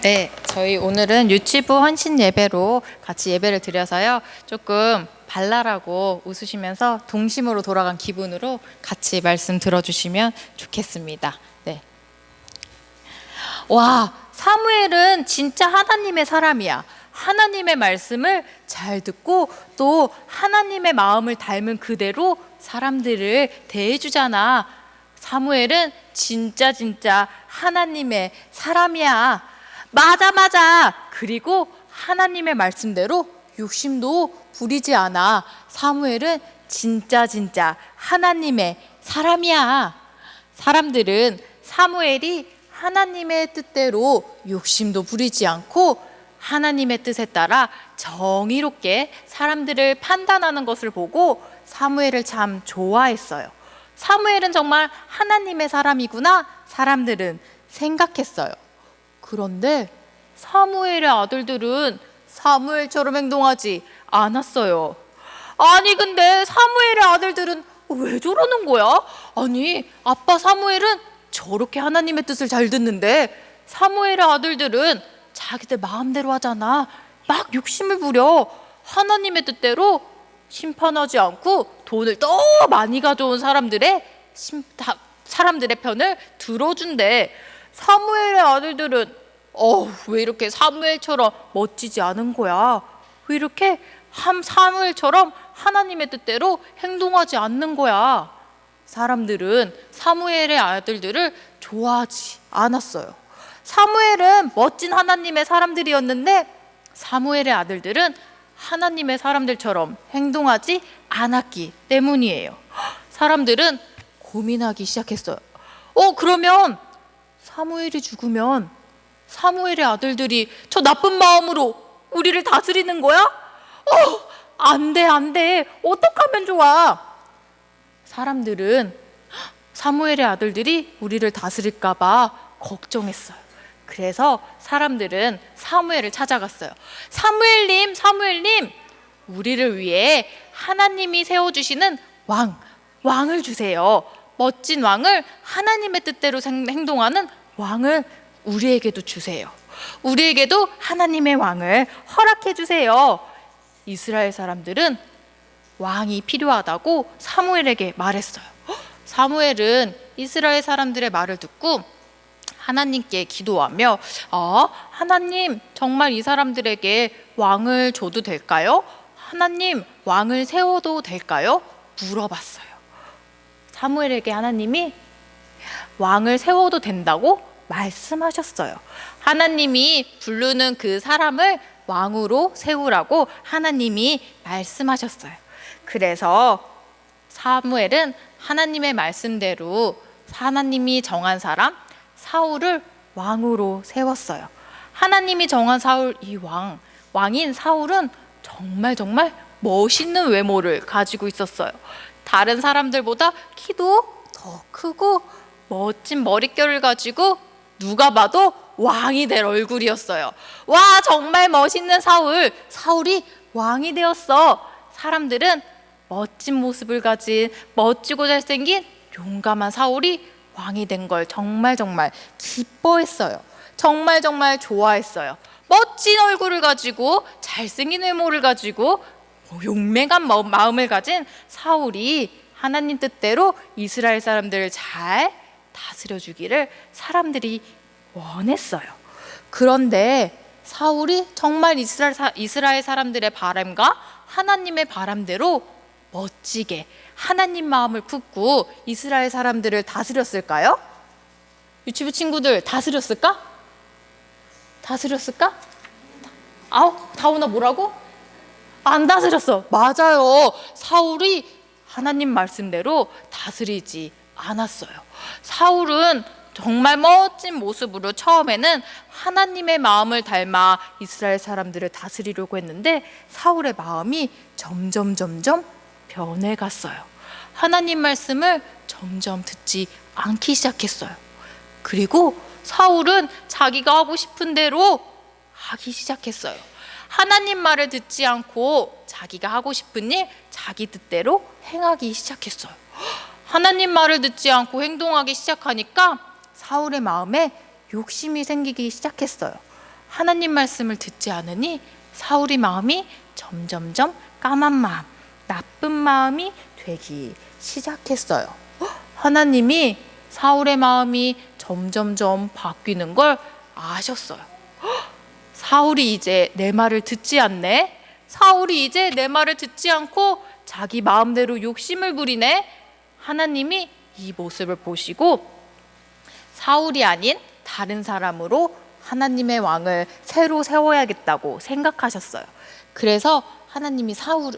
네, 저희 오늘은 유치부 헌신 예배로 같이 예배를 드려서요. 조금 발랄하고 웃으시면서 동심으로 돌아간 기분으로 같이 말씀 들어주시면 좋겠습니다. 네. 와, 사무엘은 진짜 하나님의 사람이야. 하나님의 말씀을 잘 듣고 또 하나님의 마음을 닮은 그대로 사람들을 대해주잖아. 사무엘은 진짜 하나님의 사람이야. 맞아. 그리고 하나님의 말씀대로 욕심도 부리지 않아. 사무엘은 진짜 하나님의 사람이야. 사람들은 사무엘이 하나님의 뜻대로 욕심도 부리지 않고 하나님의 뜻에 따라 정의롭게 사람들을 판단하는 것을 보고 사무엘을 참 좋아했어요. 사무엘은 정말 하나님의 사람이구나 사람들은 생각했어요. 그런데 사무엘의 아들들은 사무엘처럼 행동하지 않았어요. 아니 근데 사무엘의 아들들은 왜 저러는 거야? 아니 아빠 사무엘은 저렇게 하나님의 뜻을 잘 듣는데 사무엘의 아들들은 자기들 마음대로 하잖아. 막 욕심을 부려. 하나님의 뜻대로 심판하지 않고 돈을 더 많이 가져온 사람들의 편을 들어준대. 사무엘의 아들들은 왜 이렇게 사무엘처럼 멋지지 않은 거야? 왜 이렇게 사무엘처럼 하나님의 뜻대로 행동하지 않는 거야? 사람들은 사무엘의 아들들을 좋아하지 않았어요. 사무엘은 멋진 하나님의 사람들이었는데 사무엘의 아들들은 하나님의 사람들처럼 행동하지 않았기 때문이에요. 사람들은 고민하기 시작했어요. 그러면 사무엘이 죽으면 사무엘의 아들들이 저 나쁜 마음으로 우리를 다스리는 거야? 안 돼. 어떡하면 좋아? 사람들은 사무엘의 아들들이 우리를 다스릴까 봐 걱정했어요. 그래서 사람들은 사무엘을 찾아갔어요. 사무엘님, 우리를 위해 하나님이 세워주시는 왕을 주세요. 멋진 왕을, 하나님의 뜻대로 행동하는 왕을 우리에게도 주세요. 우리에게도 하나님의 왕을 허락해 주세요. 이스라엘 사람들은 왕이 필요하다고 사무엘에게 말했어요. 사무엘은 이스라엘 사람들의 말을 듣고 하나님께 기도하며 하나님 정말 이 사람들에게 왕을 줘도 될까요? 하나님 왕을 세워도 될까요? 물어봤어요. 사무엘에게 하나님이 왕을 세워도 된다고 말씀하셨어요. 하나님이 부르는 그 사람을 왕으로 세우라고 하나님이 말씀하셨어요. 그래서 사무엘은 하나님의 말씀대로 하나님이 정한 사람 사울을 왕으로 세웠어요. 하나님이 정한 사울 이 왕인 사울은 정말 멋있는 외모를 가지고 있었어요. 다른 사람들보다 키도 더 크고 멋진 머릿결을 가지고 누가 봐도 왕이 될 얼굴이었어요. 와, 정말 멋있는 사울이 왕이 되었어. 사람들은 멋진 모습을 가진 멋지고 잘생긴 용감한 사울이 왕이 된 걸 정말 기뻐했어요. 정말 좋아했어요. 멋진 얼굴을 가지고 잘생긴 외모를 가지고 용맹한 마음을 가진 사울이 하나님 뜻대로 이스라엘 사람들을 잘 다스려주기를 사람들이 원했어요. 그런데 사울이 정말 이스라엘 사람들의 바람과 하나님의 바람대로 멋지게 하나님 마음을 품고 이스라엘 사람들을 다스렸을까요? 유치부 친구들 다스렸을까? 다운아 뭐라고? 안 다스렸어. 맞아요. 사울이 하나님 말씀대로 다스리지 않았어요. 사울은 정말 멋진 모습으로 처음에는 하나님의 마음을 닮아 이스라엘 사람들을 다스리려고 했는데 사울의 마음이 점점 변해갔어요. 하나님 말씀을 점점 듣지 않기 시작했어요. 그리고 사울은 자기가 하고 싶은 대로 하기 시작했어요. 하나님 말을 듣지 않고 자기가 하고 싶은 일 자기 뜻대로 행하기 시작했어요. 하나님 말을 듣지 않고 행동하기 시작하니까 사울의 마음에 욕심이 생기기 시작했어요. 하나님 말씀을 듣지 않으니 사울의 마음이 점점점 까만 마음, 나쁜 마음이 되기 시작했어요. 하나님이 사울의 마음이 점점점 바뀌는 걸 아셨어요. 사울이 이제 내 말을 듣지 않네. 사울이 이제 내 말을 듣지 않고 자기 마음대로 욕심을 부리네. 하나님이 이 모습을 보시고 사울이 아닌 다른 사람으로 하나님의 왕을 새로 세워야겠다고 생각하셨어요. 그래서 하나님이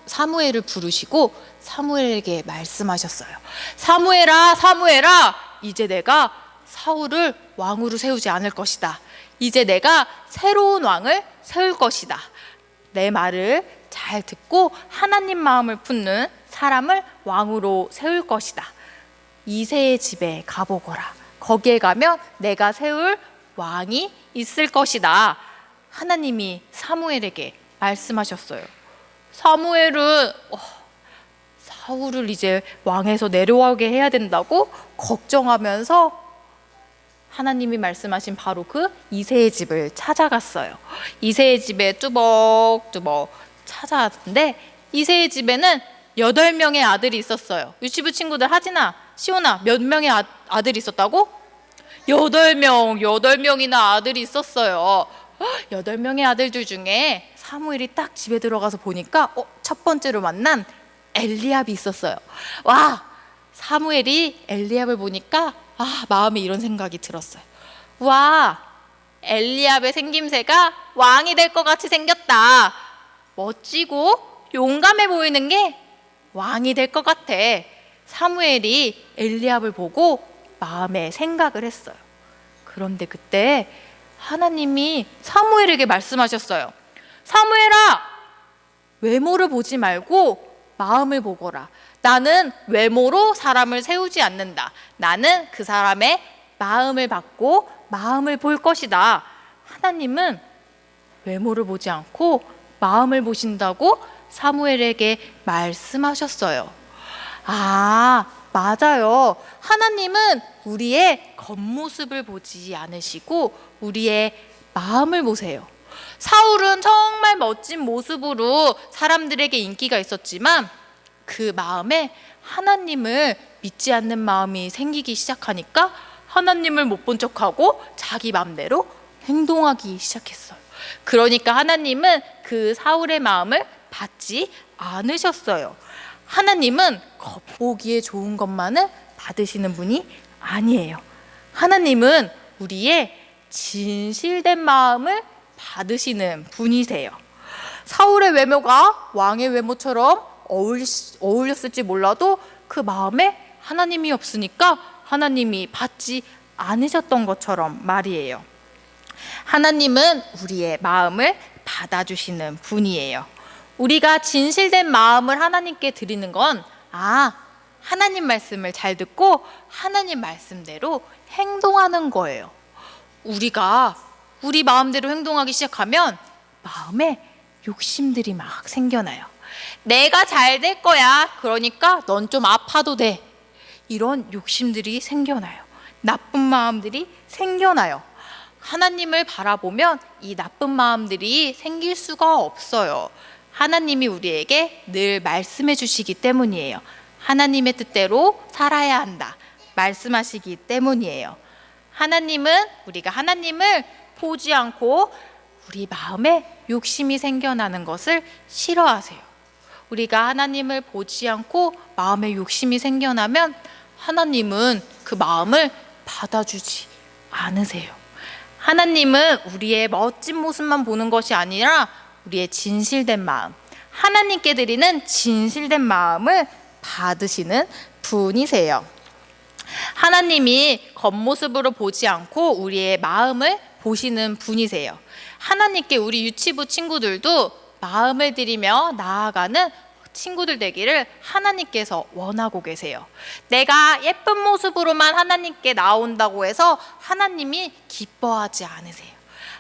사무엘을 부르시고 사무엘에게 말씀하셨어요. 사무엘아, 사무엘아, 이제 내가 사울을 왕으로 세우지 않을 것이다. 이제 내가 새로운 왕을 세울 것이다. 내 말을 잘 듣고 하나님 마음을 품는 사람을 왕으로 세울 것이다. 이새의 집에 가보거라. 거기에 가면 내가 세울 왕이 있을 것이다. 하나님이 사무엘에게 말씀하셨어요. 사무엘은 사울을 이제 왕에서 내려오게 해야 된다고 걱정하면서 하나님이 말씀하신 바로 그 이새의 집을 찾아갔어요. 이새의 집에 뚜벅뚜벅 찾아왔는데 이새의 집에는 8명의 아들이 있었어요. 유치부 친구들 하진아, 시온아, 몇 명의 아들이 있었다고? 8명이나 아들이 있었어요. 8명의 아들들 중에 사무엘이 딱 집에 들어가서 보니까 첫 번째로 만난 엘리압이 있었어요. 와, 사무엘이 엘리압을 보니까 마음에 이런 생각이 들었어요. 와, 엘리압의 생김새가 왕이 될 것 같이 생겼다. 멋지고 용감해 보이는 게 왕이 될 것 같아. 사무엘이 엘리압을 보고 마음에 생각을 했어요. 그런데 그때 하나님이 사무엘에게 말씀하셨어요. 사무엘아, 외모를 보지 말고 마음을 보거라. 나는 외모로 사람을 세우지 않는다. 나는 그 사람의 마음을 받고 마음을 볼 것이다. 하나님은 외모를 보지 않고 마음을 보신다고 사무엘에게 말씀하셨어요. 맞아요. 하나님은 우리의 겉모습을 보지 않으시고 우리의 마음을 보세요. 사울은 정말 멋진 모습으로 사람들에게 인기가 있었지만 그 마음에 하나님을 믿지 않는 마음이 생기기 시작하니까 하나님을 못 본 척하고 자기 마음대로 행동하기 시작했어요. 그러니까 하나님은 그 사울의 마음을 받지 않으셨어요. 하나님은 겉보기에 좋은 것만을 받으시는 분이 아니에요. 하나님은 우리의 진실된 마음을 받으시는 분이세요. 사울의 외모가 왕의 외모처럼 어울렸을지 몰라도 그 마음에 하나님이 없으니까 하나님이 받지 않으셨던 것처럼 말이에요. 하나님은 우리의 마음을 받아주시는 분이에요. 우리가 진실된 마음을 하나님께 드리는 건 하나님 말씀을 잘 듣고 하나님 말씀대로 행동하는 거예요. 우리가 우리 마음대로 행동하기 시작하면 마음에 욕심들이 막 생겨나요. 내가 잘 될 거야. 그러니까 넌 좀 아파도 돼. 이런 욕심들이 생겨나요. 나쁜 마음들이 생겨나요. 하나님을 바라보면 이 나쁜 마음들이 생길 수가 없어요. 하나님이 우리에게 늘 말씀해 주시기 때문이에요. 하나님의 뜻대로 살아야 한다 말씀하시기 때문이에요. 하나님은 우리가 하나님을 보지 않고 우리 마음에 욕심이 생겨나는 것을 싫어하세요. 우리가 하나님을 보지 않고 마음에 욕심이 생겨나면 하나님은 그 마음을 받아주지 않으세요. 하나님은 우리의 멋진 모습만 보는 것이 아니라 우리의 진실된 마음, 하나님께 드리는 진실된 마음을 받으시는 분이세요. 하나님이 겉모습으로 보지 않고 우리의 마음을 보시는 분이세요. 하나님께 우리 유치부 친구들도 마음을 들이며 나아가는 친구들 되기를 하나님께서 원하고 계세요. 내가 예쁜 모습으로만 하나님께 나온다고 해서 하나님이 기뻐하지 않으세요.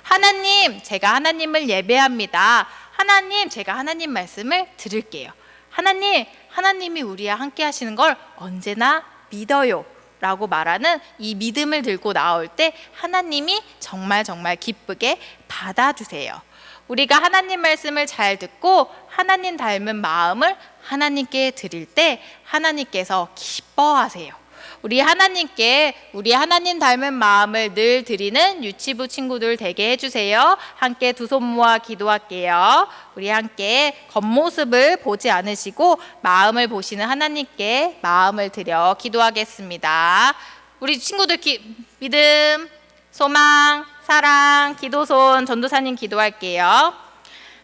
하나님, 제가 하나님을 예배합니다. 하나님, 제가 하나님 말씀을 들을게요. 하나님이 우리와 함께 하시는 걸 언제나 믿어요. 라고 말하는 이 믿음을 들고 나올 때 하나님이 정말 기쁘게 받아주세요. 우리가 하나님 말씀을 잘 듣고 하나님 닮은 마음을 하나님께 드릴 때 하나님께서 기뻐하세요. 우리 하나님께 우리 하나님 닮은 마음을 늘 드리는 유치부 친구들 되게 해주세요. 함께 두 손 모아 기도할게요. 우리 함께 겉모습을 보지 않으시고 마음을 보시는 하나님께 마음을 드려 기도하겠습니다. 우리 친구들 믿음, 소망, 사랑, 기도손 전도사님 기도할게요.